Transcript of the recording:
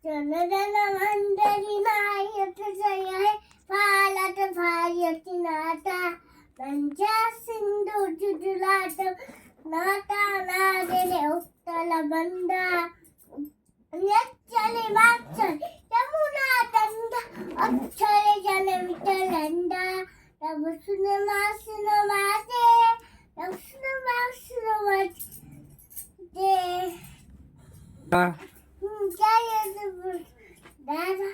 जनधन मंडळी नायक जय हे फालाट भायती नाटा पंचा सिंधू जुजुलाट नाटा नागेले उत्तल बंदा नेच्चले मागचल यमुना दंडा अक्षरे जल विठलंडा रवसुन मासे रवसुन वाचे हा जय दादा